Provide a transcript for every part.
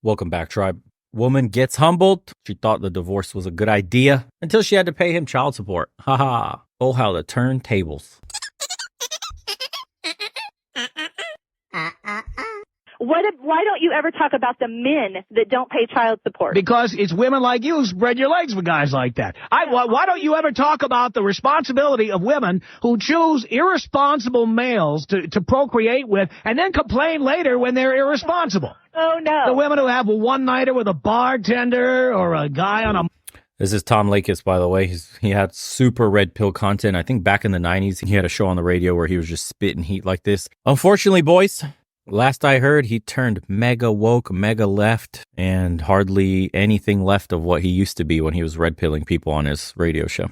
Welcome back, tribe. Woman gets humbled. She thought the divorce was a good idea until she had to pay him child support. Haha. Oh, how to turn tables. Why don't you ever talk about the men that don't pay child support? Because it's women like you who spread your legs with guys like that. Why don't you ever talk about the responsibility of women who choose irresponsible males to procreate with and then complain later when they're irresponsible? Oh, no. The women who have a one-nighter with a bartender or a guy on a... This is Tom Lakis, by the way. He had super red pill content. I think back in the 90s, he had a show on the radio where he was just spitting heat like this. Unfortunately, boys, last I heard, he turned mega woke, mega left, and hardly anything left of what he used to be when he was red pilling people on his radio show.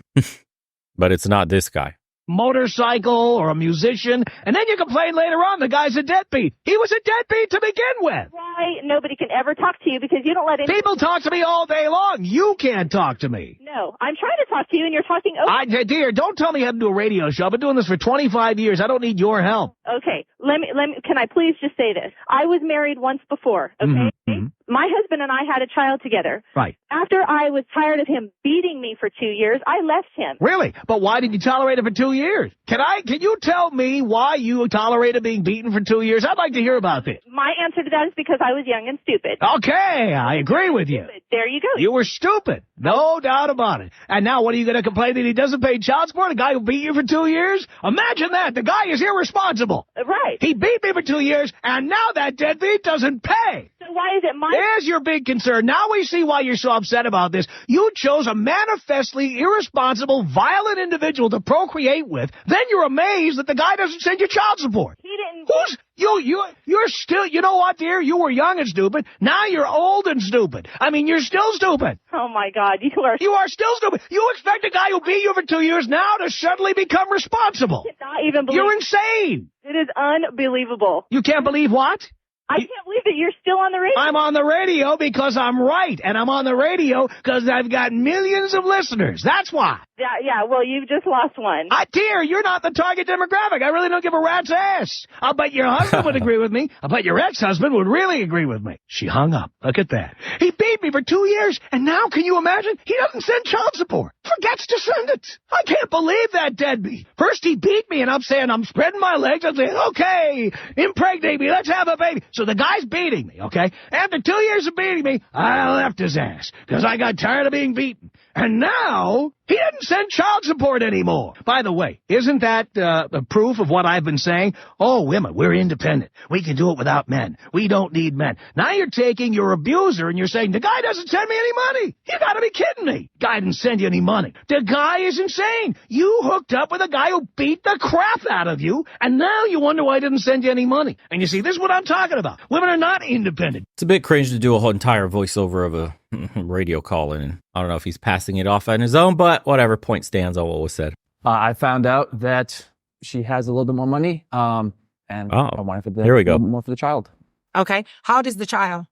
But it's not this guy. Motorcycle or a musician, and then you complain later on the guy's a deadbeat. He was a deadbeat to begin with. Why nobody can ever talk to you because you don't let any... People talk to me all day long. You can't talk to me. No, I'm trying to talk to you and you're talking over... Dear, don't tell me you have to do a radio show. I've been doing this for 25 years. I don't need your help. Okay, let me, can I please just say this? I was married once before, okay? Mm-hmm. My husband and I had a child together. Right. After I was tired of him beating me for 2 years, I left him. Really? But why did you tolerate it for 2 years? Can you tell me why you tolerated being beaten for 2 years? I'd like to hear about this. My answer to that is because I was young and stupid. Okay, I agree with you. There you go. You were stupid. No doubt about it. And now what are you going to complain that he doesn't pay child support? A guy who beat you for 2 years? Imagine that. The guy is irresponsible. Right. He beat me for 2 years, and now that deadbeat doesn't pay. So why is it my... There's your big concern. Now we see why you're so upset about this. You chose a manifestly irresponsible, violent individual to procreate with. Then you're amazed that the guy doesn't send you child support. He didn't... You're still, you know what, dear? You were young and stupid. Now you're old and stupid. I mean, you're still stupid. Oh, my God. You are still stupid. You expect a guy who beat you for 2 years now to suddenly become responsible. I cannot even believe... You're insane. It is unbelievable. You can't believe what? I can't believe that you're still on the radio. I'm on the radio because I'm right, and I'm on the radio because I've got millions of listeners. That's why. Yeah, well, you've just lost one. Dear, you're not the target demographic. I really don't give a rat's ass. I'll bet your husband would agree with me. I'll bet your ex-husband would really agree with me. She hung up. Look at that. He beat me for 2 years, and now, can you imagine? He doesn't send child support. Forgets to send it. I can't believe that deadbeat. First he beat me, and I'm saying, I'm spreading my legs. I'm saying, okay, impregnate me. Let's have a baby. So the guy's beating me, okay? After 2 years of beating me, I left his ass because I got tired of being beaten. And now, he didn't send child support anymore. By the way, isn't that a proof of what I've been saying? Oh, women, we're independent. We can do it without men. We don't need men. Now you're taking your abuser and you're saying, the guy doesn't send me any money. You gotta be kidding me. Guy didn't send you any money. The guy is insane. You hooked up with a guy who beat the crap out of you, and now you wonder why he didn't send you any money. And you see, this is what I'm talking about. Women are not independent. It's a bit cringe to do a whole entire voiceover of a radio call, and I don't know if he's passing it off on his own, but whatever, point stands on what was said. I found out that she has a little bit more money, and I wanted here we go. More for the child. Okay. How old is the child?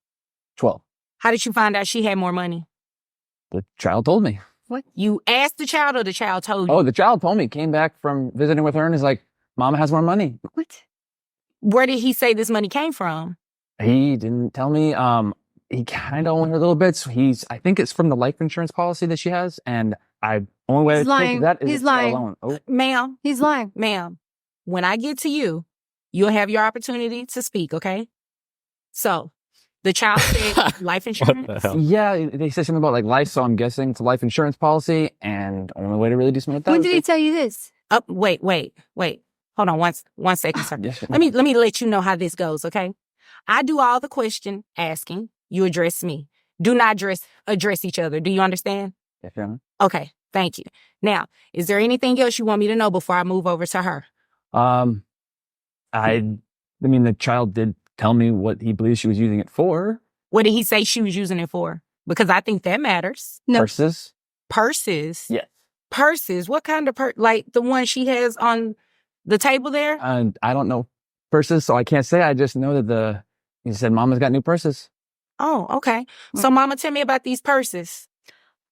12. How did you find out she had more money? The child told me. What? You asked the child or the child told you? Oh, the child told me. Came back from visiting with her and is like, Mama has more money. What? Where did he say this money came from? He didn't tell me. He kind of only heard little bits. I think it's from the life insurance policy that she has, and only way He's I think of that is He's lying. alone. Oh. Ma'am. He's lying. Ma'am, when I get to you, you'll have your opportunity to speak, okay? So, the child said life insurance? What the hell? Yeah, they said something about like life, so I'm guessing it's a life insurance policy, and only way to really do something with that. When did he tell you this? Wait. Hold on one second, sir. Yes, Let me let you know how this goes, okay? I do all the question asking. You address me. Do not address each other. Do you understand? Yes, Your Honor. Okay, thank you. Now, is there anything else you want me to know before I move over to her? I mean, the child did tell me what he believes she was using it for. What did he say she was using it for? Because I think that matters. No. Purses? Purses? Yes. Purses? What kind of purse? Like the one she has on the table there? I don't know purses, so I can't say. I just know that he said Mama's got new purses. Oh, okay. So Mama, tell me about these purses.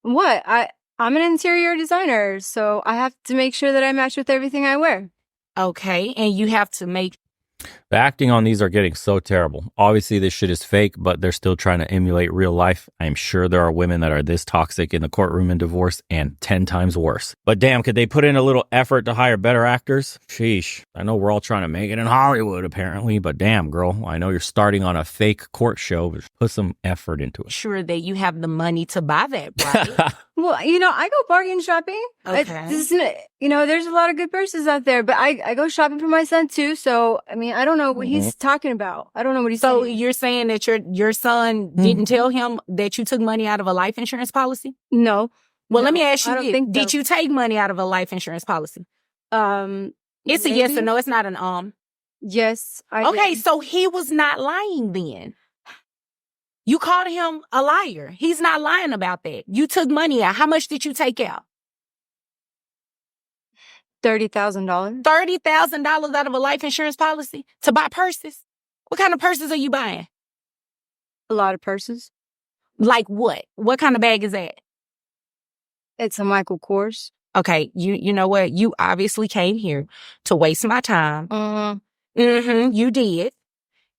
What? I'm an interior designer, so I have to make sure that I match with everything I wear. Okay, and you have to make... The acting on these are getting so terrible. Obviously, this shit is fake, but they're still trying to emulate real life. I'm sure there are women that are this toxic in the courtroom in divorce and 10 times worse. But damn, could they put in a little effort to hire better actors? Sheesh. I know we're all trying to make it in Hollywood, apparently, but damn, girl, I know you're starting on a fake court show, but put some effort into it. Sure that you have the money to buy that, right? Well, I go bargain shopping. Okay. There's a lot of good purses out there, but I go shopping for my son too. So, I mean, I don't know what he's talking about. I don't know what he's So saying. you're saying that your son didn't tell him that you took money out of a life insurance policy? No. Well, No, let me ask I you don't this. think Did so. you take money out of a life insurance policy? It's a yes or Maybe? no. It's not an Yes, I Okay, did. so he was not lying then. You called him a liar. He's not lying about that. You took money out. How much did you take out? $30,000. $30,000 out of a life insurance policy to buy purses? What kind of purses are you buying? A lot of purses. Like what? What kind of bag is that? It's a Michael Kors. Okay, you know what? You obviously came here to waste my time. You did.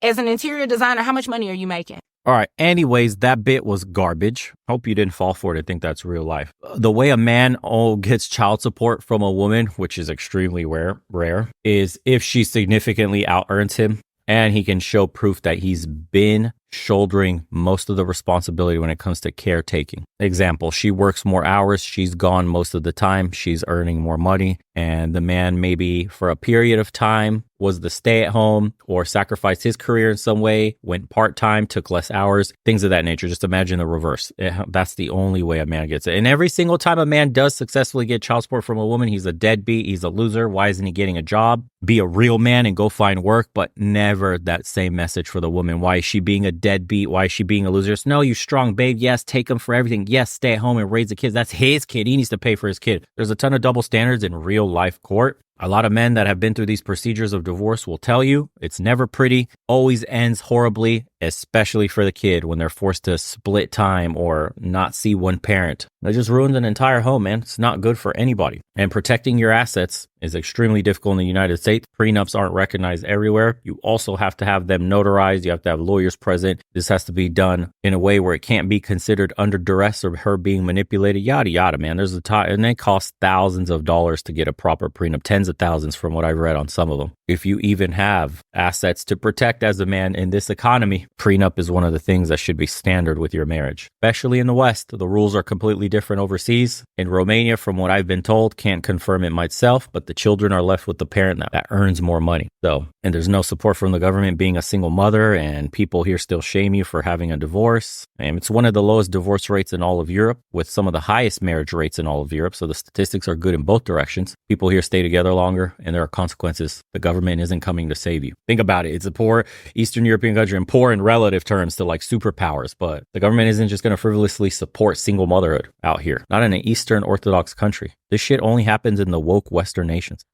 As an interior designer, how much money are you making? All right. Anyways, that bit was garbage. Hope you didn't fall for it and think that's real life. The way a man gets child support from a woman, which is extremely rare, is if she significantly out earns him and he can show proof that he's been shouldering most of the responsibility when it comes to caretaking. Example, she works more hours. She's gone most of the time. She's earning more money. And the man maybe for a period of time was the stay at home or sacrificed his career in some way, went part-time, took less hours, things of that nature. Just imagine the reverse. That's the only way a man gets it. And every single time a man does successfully get child support from a woman, he's a deadbeat. He's a loser. Why isn't he getting a job? Be a real man and go find work, but never that same message for the woman. Why is she being a deadbeat? Why is she being a loser? No, you strong babe. Yes, take him for everything. Yes, stay at home and raise the kids. That's his kid. He needs to pay for his kid. There's a ton of double standards in real life court. A lot of men that have been through these procedures of divorce will tell you it's never pretty, always ends horribly, especially for the kid when they're forced to split time or not see one parent. That just ruins an entire home, man. It's not good for anybody. And protecting your assets is extremely difficult in the United States. Prenups aren't recognized everywhere. You also have to have them notarized. You have to have lawyers present. This has to be done in a way where it can't be considered under duress or her being manipulated, yada, yada, man. There's a time, and it costs thousands of dollars to get a proper prenup, tens of thousands from what I've read on some of them. If you even have assets to protect as a man in this economy, prenup is one of the things that should be standard with your marriage, especially in the West. The rules are completely different overseas. In Romania, from what I've been told, can't confirm it myself, but the children are left with the parent that earns more money. So, and there's no support from the government being a single mother, and people here still shame you for having a divorce. And it's one of the lowest divorce rates in all of Europe, with some of the highest marriage rates in all of Europe. So the statistics are good in both directions. People here stay together longer, and there are consequences. The government isn't coming to save you. Think about it. It's a poor Eastern European country, and poor in relative terms to like superpowers, but the government isn't just going to frivolously support single motherhood out here. Not in an Eastern Orthodox country. This shit only happens in the woke Western nations.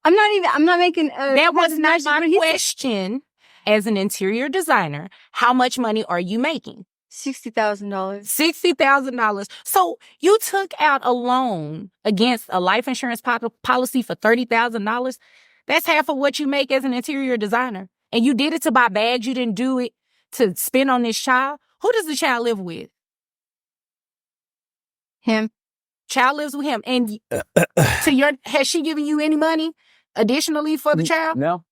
I'm not making That was not but my he's question. As an interior designer, how much money are you making? $60,000. $60,000. So you took out a loan against a life insurance policy for $30,000. That's half of what you make as an interior designer. And you did it to buy bags. You didn't do it to spend on this child. Who does the child live with? Him. Child lives with him. And has she given you any money additionally for the child? No.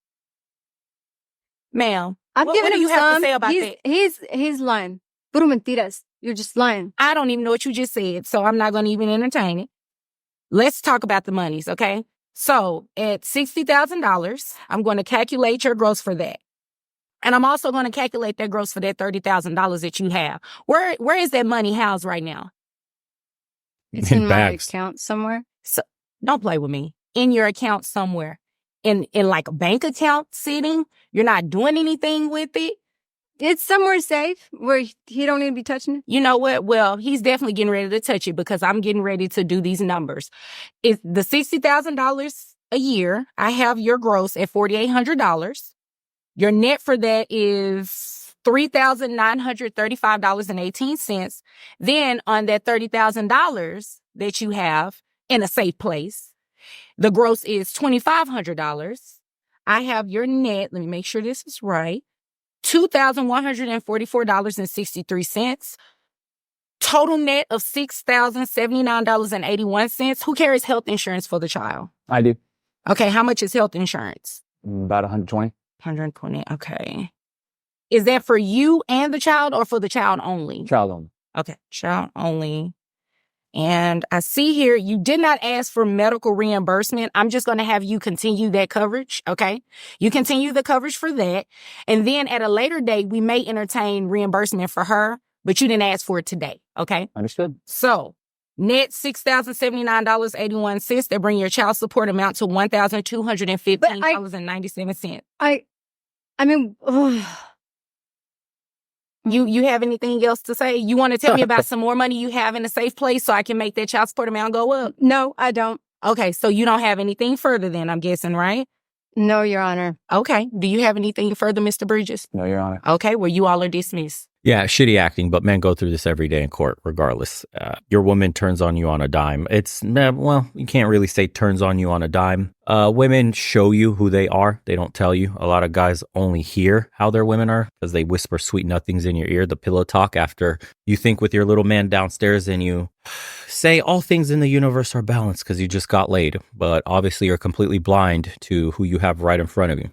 Ma'am. I'm What giving do him you have to some. say about that? He's lying. Puro mentiras. You're just lying. I don't even know what you just said, so I'm not going to even entertain it. Let's talk about the monies, okay? So at $60,000, I'm going to calculate your gross for that. And I'm also going to calculate that gross for that $30,000 that you have. Where is that money housed right now? It's In in my bags. account somewhere. So don't play with me. In your account somewhere. In like a bank account sitting. You're not doing anything with it. It's somewhere safe where he don't need to be touching it. You know what? Well, he's definitely getting ready to touch it because I'm getting ready to do these numbers. It's the $60,000 a year. I have your gross at $4,800. Your net for that is $3,935.18. Then on that $30,000 that you have in a safe place, the gross is $2,500. I have your net. Let me make sure this is right. $2,144.63. Total net of $6,079.81. Who carries health insurance for the child? I do. Okay, how much is health insurance? About 120. 120, okay. Is that for you and the child or for the child only? Child only. Okay, child only. And I see here you did not ask for medical reimbursement. I'm just going to have you continue that coverage, okay? You continue the coverage for that. And then at a later date, we may entertain reimbursement for her, but you didn't ask for it today, okay? Understood. So net $6,079.81. That bring your child support amount to $1,215.97. I mean, ugh. You have anything else to say? You want to tell me about some more money you have in a safe place so I can make that child support amount go up? No, I don't. Okay, so you don't have anything further then, I'm guessing, right? No, Your Honor. Okay. Do you have anything further, Mr. Bridges? No, Your Honor. Okay, well, you all are dismissed. Yeah, shitty acting, but men go through this every day in court, regardless. Your woman turns on you on a dime. Well, you can't really say turns on you on a dime. Women show you who they are. They don't tell you. A lot of guys only hear how their women are because they whisper sweet nothings in your ear, the pillow talk after you think with your little man downstairs and you say all things in the universe are balanced because you just got laid. But obviously you're completely blind to who you have right in front of you.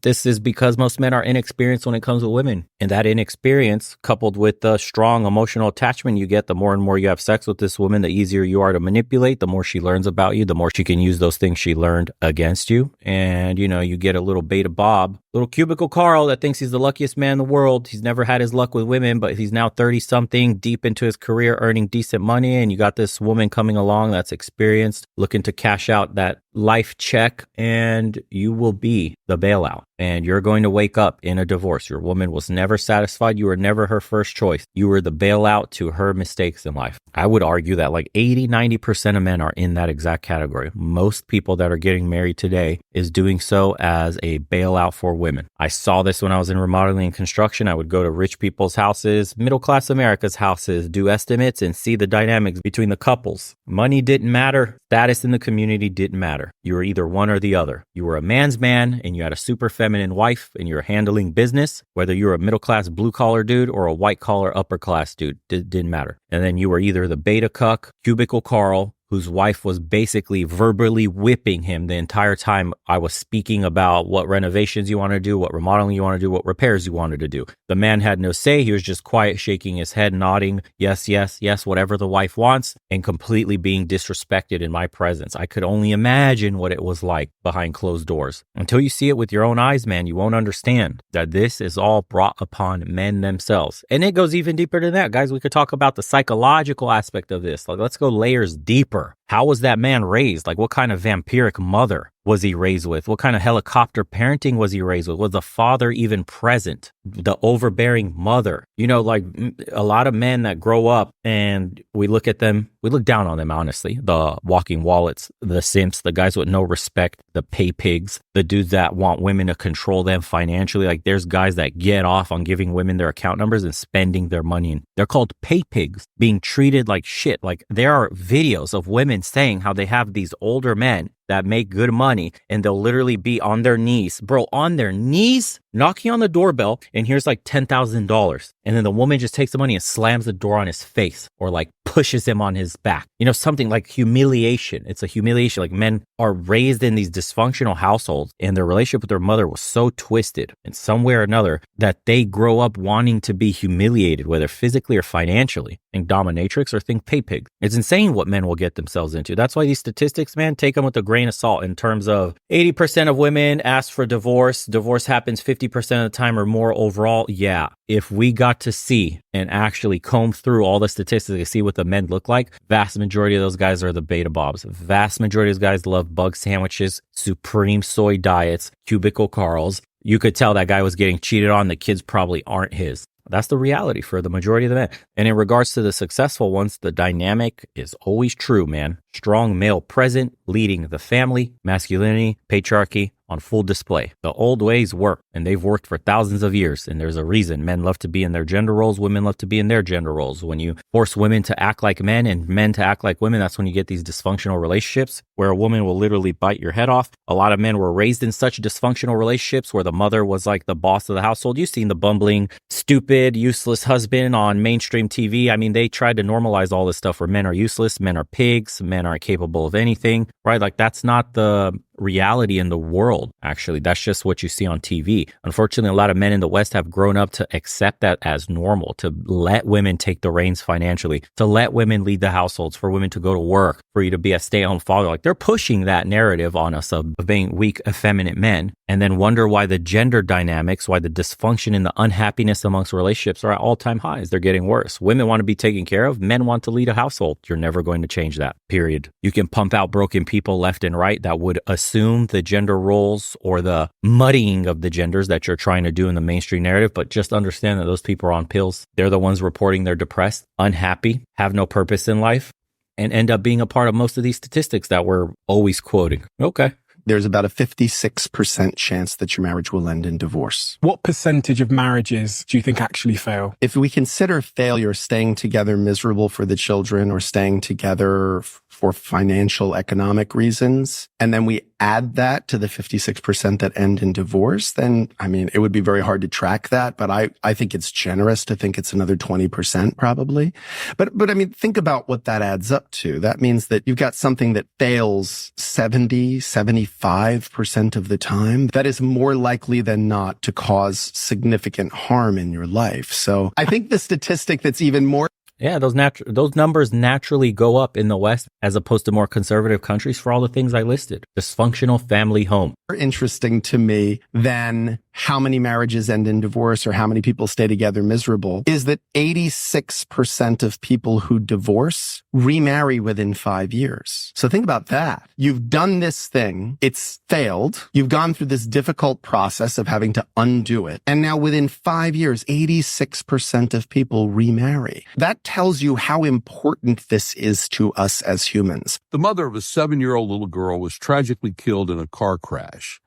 This is because most men are inexperienced when it comes to women. And that inexperience coupled with the strong emotional attachment you get, the more and more you have sex with this woman, the easier you are to manipulate, the more she learns about you, the more she can use those things she learned against you. And, you get a little beta Bob, little cubicle Carl that thinks he's the luckiest man in the world. He's never had his luck with women, but he's now 30 something, deep into his career, earning decent money. And you got this woman coming along that's experienced, looking to cash out that life check, and you will be the bailout. And you're going to wake up in a divorce. Your woman was never satisfied. You were never her first choice. You were the bailout to her mistakes in life. I would argue that like 80-90% of men are in that exact category. Most people that are getting married today is doing so as a bailout for women. I saw this when I was in remodeling and construction. I would go to rich people's houses, middle class America's houses, do estimates and see the dynamics between the couples. Money didn't matter. Status in the community didn't matter. You were either one or the other. You were a man's man and you had a super feminine wife and you're handling business, whether you're a middle class blue collar dude or a white collar upper class dude, didn't matter. And then you were either the beta cuck, cubicle Carl, whose wife was basically verbally whipping him the entire time I was speaking about what renovations you want to do, what remodeling you want to do, what repairs you wanted to do. The man had no say. He was just quiet, shaking his head, nodding, yes, yes, yes, whatever the wife wants, and completely being disrespected in my presence. I could only imagine what it was like behind closed doors. Until you see it with your own eyes, man, you won't understand that this is all brought upon men themselves. And it goes even deeper than that, guys. We could talk about the psychological aspect of this. Like, let's go layers deeper. How was that man raised? Like, what kind of vampiric mother was he raised with? What kind of helicopter parenting was he raised with? Was the father even present? The overbearing mother? Like a lot of men that grow up and we look at them, we look down on them, honestly. The walking wallets, the simps, the guys with no respect, the pay pigs, the dudes that want women to control them financially. Like, there's guys that get off on giving women their account numbers and spending their money. And they're called pay pigs, being treated like shit. Like, there are videos of women saying how they have these older men that make good money and they'll literally be on their knees, on their knees, knocking on the doorbell, and here's like $10,000. And then the woman just takes the money and slams the door on his face or like pushes him on his back. Something like humiliation. It's a humiliation. Like, men are raised in these dysfunctional households and their relationship with their mother was so twisted in some way or another that they grow up wanting to be humiliated, whether physically or financially. Think dominatrix or think pay pig. It's insane what men will get themselves into. That's why these statistics, man, take them with a grain of salt in terms of 80% of women ask for divorce. Divorce happens 50% of the time or more overall. Yeah. If we got to see and actually comb through all the statistics to see what the men look like, vast majority of those guys are the beta bobs. Vast majority of those guys love bug sandwiches, supreme soy diets, cubicle Carls. You could tell that guy was getting cheated on. The kids probably aren't his. That's the reality for the majority of the men. And in regards to the successful ones, the dynamic is always true, man. strong male present, leading the family, masculinity, patriarchy on full display. The old ways work, and they've worked for thousands of years, and there's a reason. Men love to be in their gender roles, women love to be in their gender roles. When you force women to act like men and men to act like women, that's when you get these dysfunctional relationships where a woman will literally bite your head off. A lot of men were raised in such dysfunctional relationships where the mother was like the boss of the household. You've seen the bumbling, stupid, useless husband on mainstream TV. I mean, they tried to normalize all this stuff where men are useless, men are pigs, men aren't capable of anything, right? Like that's not the reality in the world, actually. That's just what you see on TV. Unfortunately, a lot of men in the West have grown up to accept that as normal, to let women take the reins financially, to let women lead the households, for women to go to work, for you to be a stay-at-home father. Like they're pushing that narrative on us of being weak, effeminate men, and then wonder why the gender dynamics, why the dysfunction and the unhappiness amongst relationships are at all-time highs. They're getting worse. Women want to be taken care of. Men want to lead a household. You're never going to change that, period. You can pump out broken people left and right that would assume the gender roles or the muddying of the genders that you're trying to do in the mainstream narrative, but just understand that those people are on pills. They're the ones reporting they're depressed, unhappy, have no purpose in life, and end up being a part of most of these statistics that we're always quoting. Okay. There's about a 56% chance that your marriage will end in divorce. What percentage of marriages do you think actually fail? If we consider failure staying together miserable for the children or staying together for financial, economic reasons, and then we add that to the 56% that end in divorce, then, I mean, it would be very hard to track that, but I think it's generous to think it's another 20% probably. But I mean, think about what that adds up to. That means that you've got something that fails 75% of the time. That is more likely than not to cause significant harm in your life. So I think the statistic that's even more Yeah, those numbers naturally go up in the West as opposed to more conservative countries for all the things I listed. Dysfunctional family home. interesting to me than how many marriages end in divorce or how many people stay together miserable is that 86% of people who divorce remarry within 5 years. So think about that. You've done this thing. It's failed. You've gone through this difficult process of having to undo it. And now within 5 years, 86% of people remarry. That tells you how important this is to us as humans. The mother of a 7-year-old little girl was tragically killed in a car crash.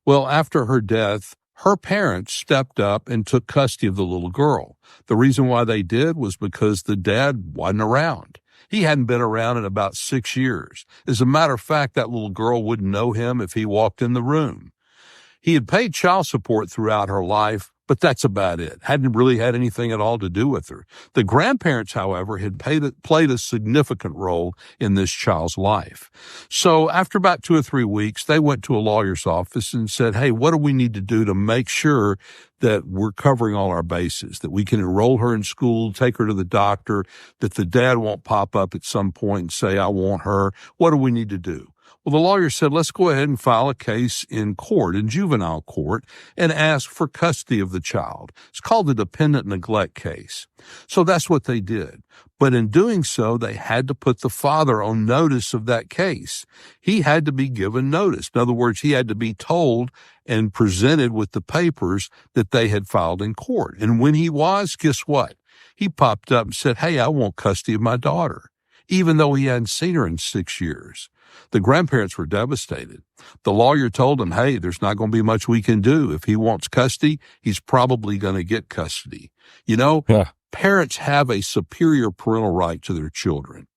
Well, after her death, her parents stepped up and took custody of the little girl. The reason why they did was because the dad wasn't around. He hadn't been around in about 6 years. As a matter of fact, that little girl wouldn't know him if he walked in the room. He had paid child support throughout her life, but that's about it. Hadn't really had anything at all to do with her. The grandparents, however, had played a significant role in this child's life. So after about 2 or 3 weeks, they went to a lawyer's office and said, hey, what do we need to do to make sure that we're covering all our bases, that we can enroll her in school, take her to the doctor, that the dad won't pop up at some point and say, I want her. What do we need to do? Well, the lawyer said, let's go ahead and file a case in court, in juvenile court, and ask for custody of the child. It's called the dependent neglect case. So that's what they did. But in doing so, they had to put the father on notice of that case. He had to be given notice. In other words, he had to be told and presented with the papers that they had filed in court. And when he was, guess what? He popped up and said, hey, I want custody of my daughter, even though he hadn't seen her in 6 years. The grandparents were devastated. The lawyer told him, hey, there's not going to be much we can do. If he wants custody, he's probably going to get custody. You know, Parents have a superior parental right to their children.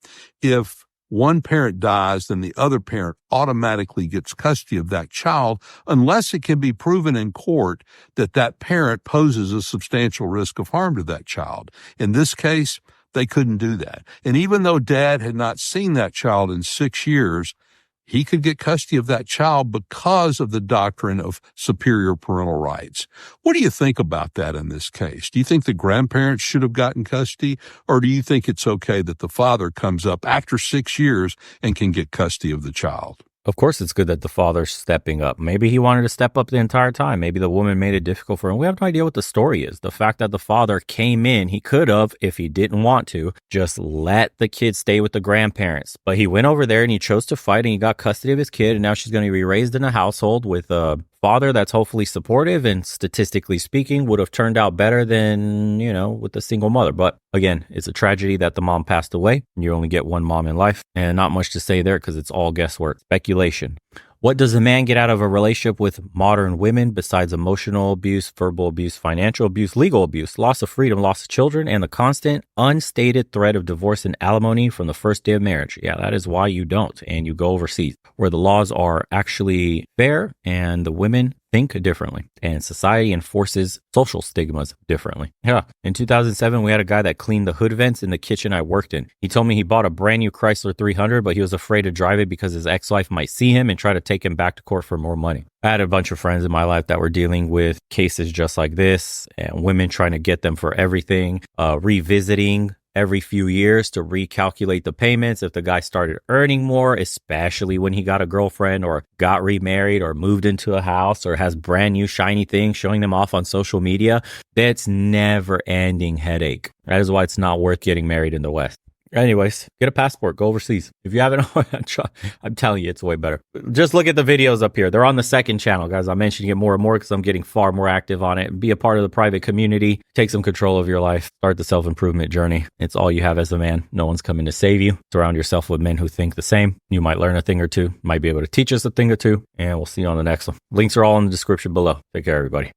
If one parent dies, then the other parent automatically gets custody of that child unless it can be proven in court that that parent poses a substantial risk of harm to that child. In this case, they couldn't do that. And even though dad had not seen that child in 6 years, he could get custody of that child because of the doctrine of superior parental rights. What do you think about that in this case? Do you think the grandparents should have gotten custody, or do you think it's okay that the father comes up after 6 years and can get custody of the child? Of course, it's good that the father's stepping up. Maybe he wanted to step up the entire time. Maybe the woman made it difficult for him. We have no idea what the story is. The fact that the father came in, he could have, if he didn't want to, just let the kid stay with the grandparents. But he went over there and he chose to fight and he got custody of his kid. And now she's going to be raised in a household with father that's hopefully supportive and statistically speaking would have turned out better than, with a single mother. But again, it's a tragedy that the mom passed away. You only get one mom in life, and not much to say there because it's all guesswork, speculation. What does a man get out of a relationship with modern women besides emotional abuse, verbal abuse, financial abuse, legal abuse, loss of freedom, loss of children, and the constant unstated threat of divorce and alimony from the first day of marriage? Yeah, that is why you don't. And you go overseas where the laws are actually fair and the women think differently and society enforces social stigmas differently. Yeah. In 2007, we had a guy that cleaned the hood vents in the kitchen I worked in. He told me he bought a brand new Chrysler 300, but he was afraid to drive it because his ex-wife might see him and try to take him back to court for more money. I had a bunch of friends in my life that were dealing with cases just like this and women trying to get them for everything, revisiting every few years to recalculate the payments if the guy started earning more, especially when he got a girlfriend or got remarried or moved into a house or has brand new shiny things, showing them off on social media. That's never ending headache. That is why it's not worth getting married in the West. Anyways, get a passport, go overseas. If you haven't, I'm telling you, it's way better. Just look at the videos up here. They're on the second channel, guys. I'm mentioning it more and more because I'm getting far more active on it. Be a part of the private community. Take some control of your life. Start the self-improvement journey. It's all you have as a man. No one's coming to save you. Surround yourself with men who think the same. You might learn a thing or two. Might be able to teach us a thing or two. And we'll see you on the next one. Links are all in the description below. Take care, everybody.